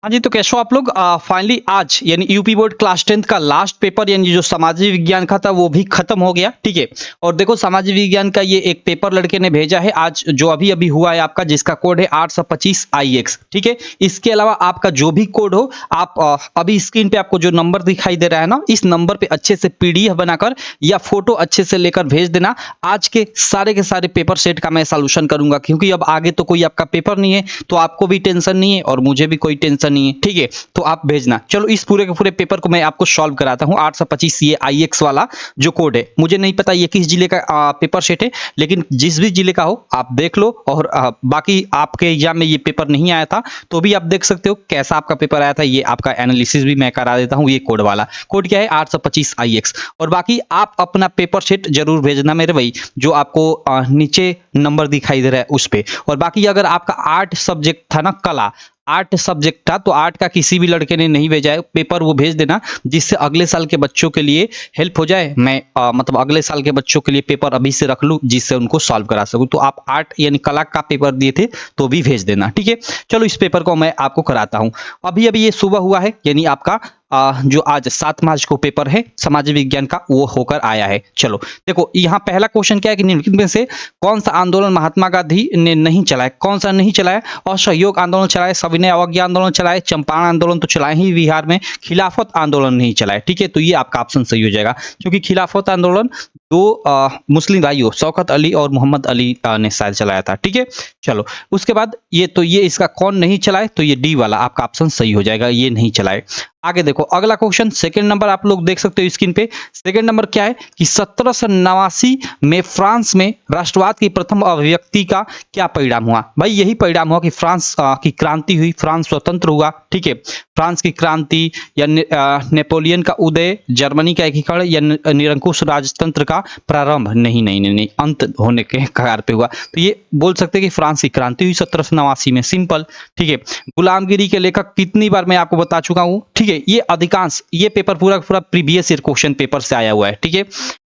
हाँ जी, तो कैसे हो आप लोग? फाइनली आज यानी यूपी बोर्ड क्लास 10th का लास्ट पेपर यानी जो सामाजिक विज्ञान का था वो भी खत्म हो गया, ठीक है। और देखो सामाजिक विज्ञान का ये एक पेपर लड़के ने भेजा है आज, जो अभी अभी हुआ है आपका, जिसका कोड है 825 IX, ठीक है। इसके अलावा आपका जो भी कोड हो, आप अभी स्क्रीन पे आपको जो नंबर दिखाई दे रहा है ना, इस नंबर पे अच्छे से PDF बनाकर या फोटो अच्छे से लेकर भेज देना। आज के सारे पेपर सेट का मैं सॉल्यूशन करूंगा, क्योंकि अब आगे तो कोई आपका पेपर नहीं है, तो आपको भी टेंशन नहीं है और मुझे भी कोई टेंशन नहीं है, ठीक है। तो आप भेजना। चलो इस पूरे के पूरे पेपर को मैं आपको सॉल्व कराता हूँ। 825 ये IX वाला जो कोड है, मुझे नहीं पता ये किस जिले का पेपर सेट है, लेकिन जिस भी जिले का हो आप देख लो। और बाकी आपके एग्जाम में ये पेपर नहीं आया था तो भी आप देख सकते हो कैसा आपका पेपर आया था। ये आपका एनालिसिस भी मैं करा देता हूँ। ये कोड वाला कोड क्या है? 825 IX। और बाकी आप अपना पेपर सेट जरूर भेजना मेरे भाई, जो आपको नीचे नंबर दिखाई दे रहा है उस पे। और बाकी अगर आपका आर्ट सब्जेक्ट था ना, कला आर्ट सब्जेक्ट था, तो आर्ट का किसी भी लड़के ने नहीं भेजा है पेपर, वो भेज देना, जिससे अगले साल के बच्चों के लिए हेल्प हो जाए। मैं मतलब अगले साल के बच्चों के लिए पेपर अभी से रख लूं, जिससे उनको सॉल्व करा सकूं। तो आप आर्ट यानी कला का पेपर दिए थे तो भी भेज देना, ठीक है। चलो इस पेपर को मैं आपको कराता हूं। अभी अभी ये सुबह हुआ है, यानी आपका जो आज 7 मार्च को पेपर है समाज विज्ञान का, वो होकर आया है। चलो देखो यहाँ पहला क्वेश्चन क्या है कि निम्नलिखित में से कौन सा आंदोलन महात्मा गांधी ने नहीं चलाया? कौन सा नहीं चलाया? असहयोग आंदोलन चलाए, सविनय अवज्ञा आंदोलन चलाए, चंपारण आंदोलन तो चलाए ही बिहार में, खिलाफत आंदोलन नहीं चलाए, ठीक है। तो ये आपका ऑप्शन सही हो जाएगा, क्योंकि खिलाफत आंदोलन दो मुस्लिम भाइयों शौकत अली और मोहम्मद अली ने शायद चलाया था, ठीक है। चलो उसके बाद ये इसका कौन नहीं चलाए? तो ये डी वाला आपका ऑप्शन सही हो जाएगा, ये नहीं चलाए। आगे देखो अगला क्वेश्चन, सेकंड नंबर आप लोग देख सकते हो स्क्रीन पे। सेकंड नंबर क्या है कि 1789 में फ्रांस में राष्ट्रवाद की प्रथम अभिव्यक्ति का क्या परिणाम हुआ? भाई यही परिणाम हुआ कि फ्रांस की क्रांति हुई, फ्रांस स्वतंत्र हुआ, ठीक है। फ्रांस की क्रांति या नेपोलियन का उदय, जर्मनी का एकीकरण या निरंकुश राजतंत्र का प्रारंभ? नहीं, अंत होने के कगार पे हुआ। तो ये बोल सकते हैं कि फ्रांस की क्रांति हुई 1789 में, सिंपल, ठीक है। गुलामगिरी के लेखक कितनी बार मैं आपको बता चुका हूं, ठीक है। ये अधिकांश ये पेपर पूरा प्रीवियस ईयर क्वेश्चन पेपर से आया हुआ है, ठीक है।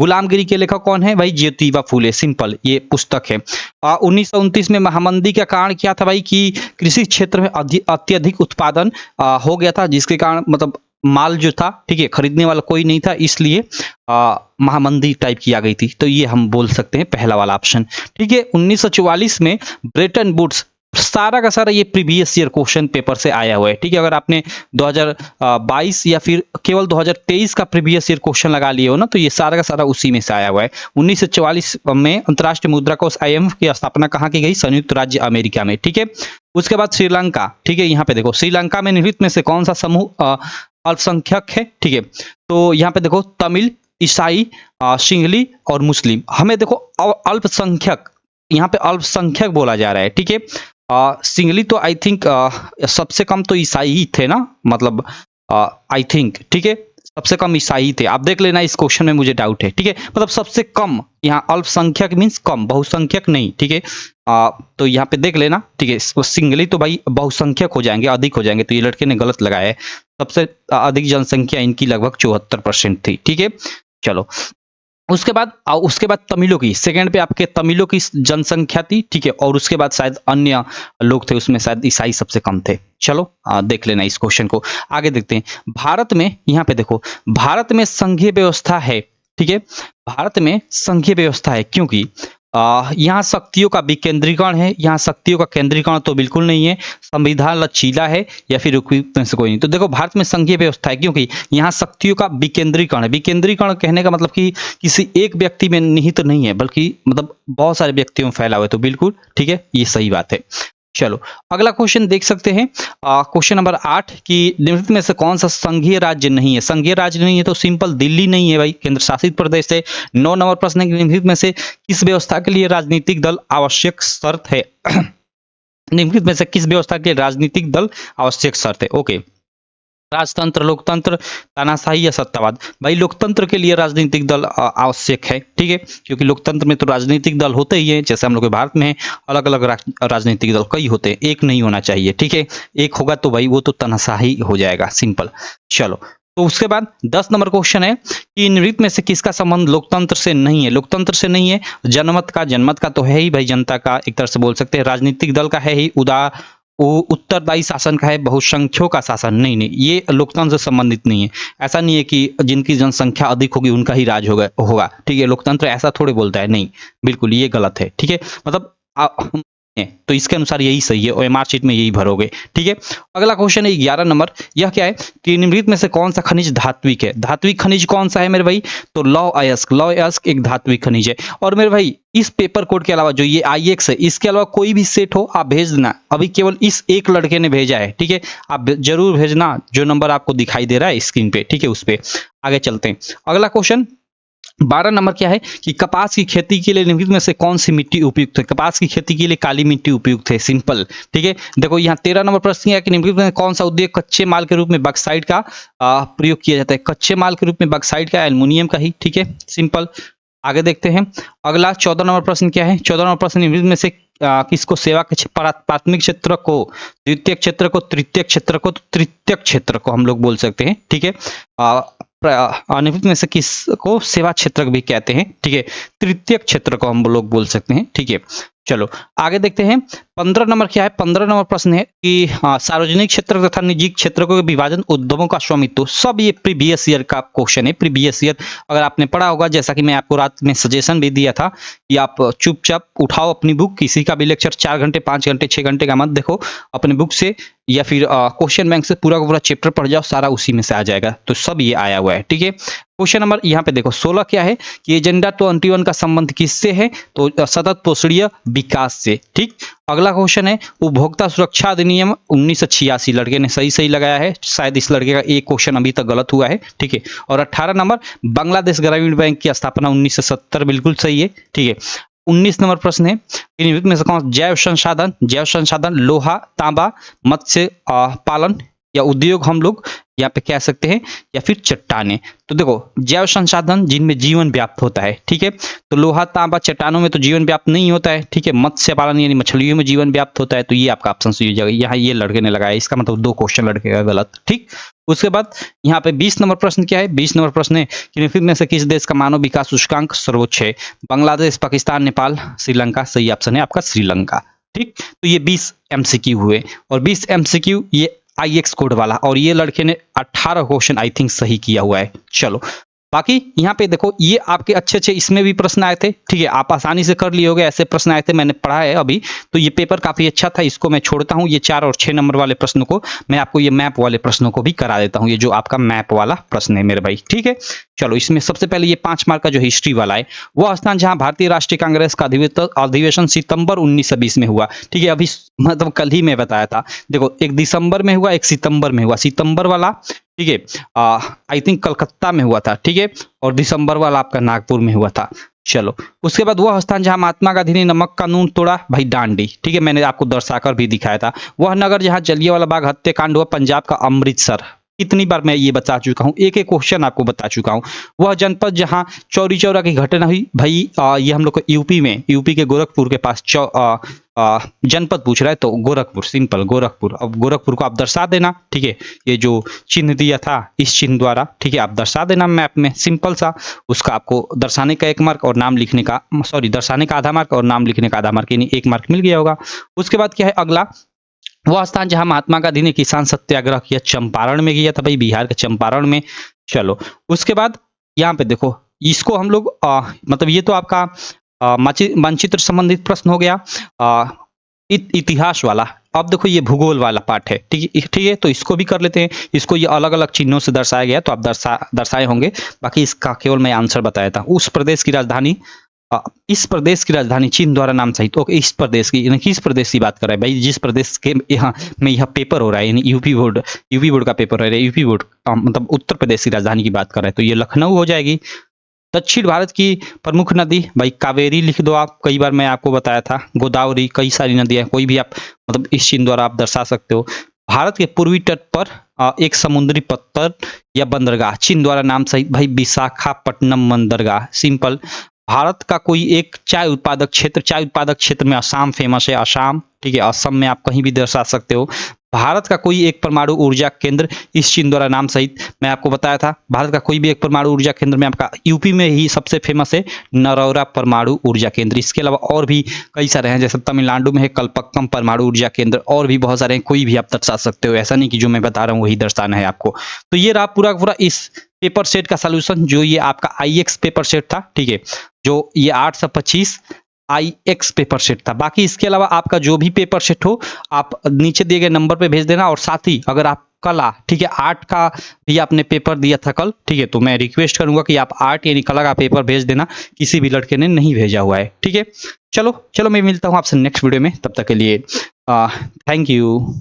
गुलामगिरी के लेखक कौन है भाई? ज्योतिबा फूले, सिंपल, ये पुस्तक है। 1929 में महामंदी का कारण क्या था भाई? कि कृषि क्षेत्र में अत्यधिक उत्पादन हो गया था, जिसके कारण मतलब माल जो था, ठीक है, खरीदने वाला कोई नहीं था, इसलिए महामंदी टाइप की आ गई थी। तो ये हम बोल सकते हैं पहला वाला ऑप्शन, ठीक है। 1944 में ब्रेटन वुड्स, सारा का सारा ये प्रीवियस ईयर क्वेश्चन पेपर से आया हुआ है, ठीक है। अगर आपने 2022 या फिर केवल 2023 का प्रीवियस ईयर क्वेश्चन लगा लिए हो ना, तो ये सारा का सारा उसी में से आया हुआ है। 1944 में अंतर्राष्ट्रीय मुद्रा कोष IMF की स्थापना कहाँ की गई? संयुक्त राज्य अमेरिका में, ठीक है। उसके बाद श्रीलंका, ठीक है। यहाँ पे देखो श्रीलंका में निम्नलिखित में से कौन सा समूह अल्पसंख्यक है, ठीक है। तो यहाँ पे देखो तमिल, ईसाई, सिंहली और मुस्लिम। हमें देखो अल्पसंख्यक, यहाँ पे अल्पसंख्यक बोला जा रहा है, ठीक है। सिंगली तो आई थिंक सबसे कम तो ईसाई ही थे ना, मतलब आई थिंक, ठीक है, सबसे कम ईसाई थे। आप देख लेना, इस क्वेश्चन में मुझे डाउट है, ठीक है। मतलब सबसे कम, यहाँ अल्पसंख्यक मीन्स कम, बहुसंख्यक नहीं, ठीक है। तो यहाँ पे देख लेना, ठीक है। सिंगली तो भाई बहुसंख्यक हो जाएंगे, अधिक हो जाएंगे, तो ये लड़के ने गलत लगाया है। सबसे अधिक जनसंख्या इनकी लगभग 74% थी, ठीक है। चलो उसके बाद तमिलों की, सेकंड पे आपके तमिलों की जनसंख्या थी, ठीक है। और उसके बाद शायद अन्य लोग थे, उसमें शायद ईसाई सबसे कम थे। चलो देख लेना इस क्वेश्चन को। आगे देखते हैं। भारत में, यहाँ पे देखो, भारत में संघीय व्यवस्था है, ठीक है। भारत में संघीय व्यवस्था है क्योंकि यहाँ शक्तियों का विकेंद्रीकरण है, यहाँ शक्तियों का केंद्रीकरण तो बिल्कुल नहीं है। संविधान लचीला है या फिर में से कोई नहीं। तो देखो भारत में संघीय व्यवस्था है क्योंकि यहाँ शक्तियों का विकेंद्रीकरण है। विकेंद्रीकरण कहने का मतलब कि किसी एक व्यक्ति में निहित नहीं है, बल्कि मतलब बहुत सारे व्यक्तियों में फैला हुआ है। तो बिल्कुल ठीक है, ये सही बात है। चलो अगला क्वेश्चन देख सकते हैं, क्वेश्चन नंबर 8 कि निम्नलिखित में से कौन सा संघीय राज्य नहीं है? संघीय राज्य नहीं है तो सिंपल दिल्ली नहीं है भाई, केंद्र शासित प्रदेश है। 9 नंबर प्रश्न है कि निम्नलिखित में से किस व्यवस्था के लिए राजनीतिक दल आवश्यक शर्त है? निम्नलिखित में से किस व्यवस्था के लिए राजनीतिक दल आवश्यक शर्त है? ओके, राजतंत्र, लोकतंत्र, तानाशाही या सत्तावाद? भाई लोकतंत्र के लिए राजनीतिक दल आवश्यक है, ठीक है, क्योंकि लोकतंत्र में तो राजनीतिक दल होते ही हैं। जैसे हम लोग के भारत में अलग अलग राजनीतिक दल कई होते हैं, एक नहीं होना चाहिए, ठीक है। एक होगा तो भाई वो तो तानाशाही हो जाएगा, सिंपल। चलो तो उसके बाद 10 नंबर क्वेश्चन है कि निम्नलिखित में से किसका संबंध लोकतंत्र से नहीं है? लोकतंत्र से नहीं है, जनमत का तो है ही भाई, जनता का एक तरह से बोल सकते हैं। राजनीतिक दल का है ही, वो उत्तरदायी शासन का है, बहुसंख्यों का शासन नहीं, नहीं, ये लोकतंत्र से संबंधित नहीं है। ऐसा नहीं है कि जिनकी जनसंख्या अधिक होगी उनका ही राज होगा, ठीक है। लोकतंत्र ऐसा थोड़े बोलता है, नहीं, बिल्कुल ये गलत है, ठीक है। मतलब तो इसके अनुसार यही सही है, ओएमआर शीट में यही भरोगे, ठीक है। अगला क्वेश्चन है 11 नंबर। यह क्या है कि निम्नलिखित में से कौन सा खनिज धात्विक है? धात्विक खनिज कौन सा है मेरे भाई? तो लौह अयस्क एक धात्विक खनिज है। और मेरे भाई इस पेपर कोड के अलावा जो ये आईएक्स है, इसके अलावा कोई भी सेट हो आप भेज देना। अभी केवल इस एक लड़के ने भेजा है, ठीक है। आप जरूर भेजना जो नंबर आपको दिखाई दे रहा है स्क्रीन पे, ठीक है। उस पे आगे चलते हैं। अगला क्वेश्चन 12 नंबर क्या है कि कपास की खेती के लिए निम्नलिखित में से कौन सी मिट्टी उपयुक्त है? कपास की खेती के लिए काली मिट्टी उपयुक्त है, सिंपल, ठीक है। देखो यहाँ 13 नंबर प्रश्न है कि निम्नलिखित में कौन सा उद्योग कच्चे माल के रूप में बॉक्साइट का प्रयोग किया जाता है? कच्चे माल के रूप में बॉक्साइट का, एल्युमिनियम का ही, ठीक है, सिंपल। आगे देखते हैं। अगला 14 नंबर प्रश्न क्या है? 14 नंबर प्रश्न निम्नलिखित में से किसको सेवा के प्राथमिक क्षेत्र को, द्वितीय क्षेत्र को, तृतीय क्षेत्र को, तो तृतीय क्षेत्र को हम लोग बोल सकते हैं, ठीक है। निम्नलिखित में से किसको सेवा क्षेत्र भी कहते हैं, ठीक है। तृतीय क्षेत्र को हम लोग बोल सकते हैं, ठीक है। चलो आगे देखते हैं। 15 नंबर क्या है? 15 नंबर प्रश्न है कि सार्वजनिक क्षेत्र तथा निजी क्षेत्र को विभाजन, उद्यमों का स्वामित्व, सब ये प्रीवियस ईयर का क्वेश्चन है। प्रीवियस ईयर अगर आपने पढ़ा होगा, जैसा कि मैं आपको रात में सजेशन भी दिया था कि आप चुपचाप उठाओ अपनी बुक, किसी का भी लेक्चर 4 घंटे 5 घंटे 6 घंटे का मत देखो, अपने बुक से या फिर क्वेश्चन बैंक से पूरा का पूरा चैप्टर पढ़ जाओ, सारा उसी में से आ जाएगा। तो सब ये आया हुआ है, ठीक है। क्वेश्चन नंबर यहाँ पे देखो 16 क्या है कि एजेंडा 21 का संबंध किससे है? तो सतत पोषणीय विकास से, ठीक। अगला क्वेश्चन है उपभोक्ता सुरक्षा अधिनियम 1986, लड़के ने सही लगाया है। शायद इस लड़के का एक क्वेश्चन अभी तक गलत हुआ है, ठीक है। और 18 नंबर बांग्लादेश ग्रामीण बैंक की स्थापना 1970, बिल्कुल सही है, ठीक है। 19 नंबर प्रश्न है निम्नलिखित में से कौन जैव संसाधन लोहा, तांबा, मत्स्य पालन या उद्योग हम लोग यहाँ पे कह सकते हैं, या फिर चट्टाने। तो देखो जैव संसाधन जिनमें जीवन व्याप्त होता है, ठीक है। तो लोहा, तांबा, चट्टानों में तो जीवन व्याप्त नहीं होता है, ठीक है। मत्स्य पालन यानी मछलियों में जीवन व्याप्त होता है। तो ये आपका ऑप्शन सही हो जाएगा। यहाँ ये लड़के ने लगाया, इसका मतलब 2 क्वेश्चन लड़के का गलत, ठीक। उसके बाद यहाँ पे 20 नंबर प्रश्न क्या है? 20 नंबर प्रश्न है कि निम्नलिखित में से किस देश का मानव विकास सूचकांक सर्वोच्च है? बांग्लादेश, पाकिस्तान, नेपाल, श्रीलंका। सही ऑप्शन है आपका श्रीलंका, ठीक। तो ये 20 एमसीक्यू हुए, और 20 एमसीक्यू ये आईएक्स कोड वाला, और ये लड़के ने 18 क्वेश्चन आई थिंक सही किया हुआ है। चलो बाकी यहाँ पे देखो ये आपके अच्छे इसमें भी प्रश्न आए थे, ठीक है। आप आसानी से कर लिए होगे, ऐसे प्रश्न आए थे, मैंने पढ़ा है अभी। तो ये पेपर काफी अच्छा था, इसको मैं छोड़ता हूँ। ये 4 और 6 नंबर वाले प्रश्नों को मैं आपको ये मैप वाले प्रश्नों को भी करा देता हूँ। ये जो आपका मैप वाला प्रश्न है मेरे भाई, ठीक है। चलो इसमें सबसे पहले ये 5 मार्क का जो हिस्ट्री वाला है, वह स्थान जहां भारतीय राष्ट्रीय कांग्रेस का अधिवेशन सितंबर 1920 में हुआ, ठीक है। अभी मतलब कल ही मैं बताया था। देखो एक दिसंबर में हुआ, एक सितंबर में हुआ। सितंबर वाला, ठीक है, आई थिंक कलकत्ता में हुआ था, ठीक है। और दिसंबर वाला आपका नागपुर में हुआ था। चलो उसके बाद वह स्थान जहां महात्मा गांधी ने नमक कानून तोड़ा, भाई दांडी, ठीक है। मैंने आपको दर्शाकर भी दिखाया था। वह नगर जहां जलियांवाला बाग हत्याकांड हुआ, पंजाब का अमृतसर। कितनी बार मैं ये बता चुका हूँ, एक क्वेश्चन आपको बता चुका हूँ। वह जनपद जहां चौरी चौरा की घटना हुई, भाई ये हम लोग को यूपी के गोरखपुर के पास जनपद पूछ रहा है, तो गोरखपुर, सिंपल गोरखपुर। अब गोरखपुर को आप दर्शा देना, ठीक है। ये जो चिन्ह दिया था इस चिन्ह द्वारा, ठीक है, आप दर्शा देना मैप में, सिंपल सा। उसका आपको दर्शाने का 1 मार्क और नाम लिखने का, सॉरी, दर्शाने का आधा मार्क और नाम लिखने का आधा मार्क, यानी 1 मार्क मिल गया होगा। उसके बाद क्या है अगला, वह स्थान जहां महात्मा गांधी ने किसान सत्याग्रह किया, चंपारण में किया था, भाई बिहार के चंपारण में। चलो उसके बाद यहाँ पे देखो, इसको हम लोग मतलब ये तो आपका मानचित्र संबंधित प्रश्न हो गया, इतिहास वाला। अब देखो ये भूगोल वाला पार्ट है, ठीक है। तो इसको भी कर लेते हैं। इसको ये अलग अलग चिन्हों से दर्शाया गया, तो आप दर्शाए होंगे। बाकी इसका केवल मैं आंसर बताया था। उस प्रदेश की राजधानी, इस प्रदेश की राजधानी चिन्ह द्वारा नाम सहित। तो इस प्रदेश की, किस प्रदेश की बात कर रहा है भाई? जिस प्रदेश के यहाँ में यह पेपर हो रहा है, यानी यूपी बोर्ड का पेपर हो रहा है। यूपी बोर्ड मतलब उत्तर प्रदेश की राजधानी की बात कर रहा है, तो ये लखनऊ हो जाएगी। दक्षिण भारत की प्रमुख नदी, भाई कावेरी लिख दो आप, कई बार मैं आपको बताया था। गोदावरी, कई सारी नदियां, कोई भी आप मतलब इस चिन्ह द्वारा आप दर्शा सकते हो। भारत के पूर्वी तट पर एक समुद्री पत्थर या बंदरगाह, चिन्ह द्वारा नाम सहित, भाई विशाखापट्टनम बंदरगाह, सिंपल। भारत का कोई एक चाय उत्पादक क्षेत्र में असम फेमस है, असम, ठीक है। असम में आप कहीं भी दर्शा सकते हो। भारत का कोई एक परमाणु ऊर्जा केंद्र इस चीन द्वारा नाम सहित मैं आपको बताया था। भारत का कोई भी एक परमाणु ऊर्जा केंद्र में आपका यूपी में ही सबसे फेमस है नरौरा परमाणु ऊर्जा केंद्र। इसके अलावा और भी कई सारे हैं, जैसे तमिलनाडु में है कल्पक्कम परमाणु ऊर्जा केंद्र, और भी बहुत सारे हैं, कोई भी आप दर्शा सकते हो। ऐसा नहीं कि जो मैं बता रहा हूँ वही दर्शाना है आपको। तो ये रहा पूरा पूरा इस पेपर सेट का सोल्यूशन, जो ये आपका IX पेपर सेट था, ठीक है, जो ये 825 IX पेपर सेट था। बाकी इसके अलावा आपका जो भी पेपर सेट हो आप नीचे दिए गए नंबर पे भेज देना। और साथ ही अगर आप कला, ठीक है, आर्ट का भी आपने पेपर दिया था कल, ठीक है, तो मैं रिक्वेस्ट करूंगा कि आप आर्ट यानी कला का पेपर भेज देना, किसी भी लड़के ने नहीं भेजा हुआ है, ठीक है। चलो चलो, मैं मिलता हूं आपसे नेक्स्ट वीडियो में, तब तक के लिए थैंक यू।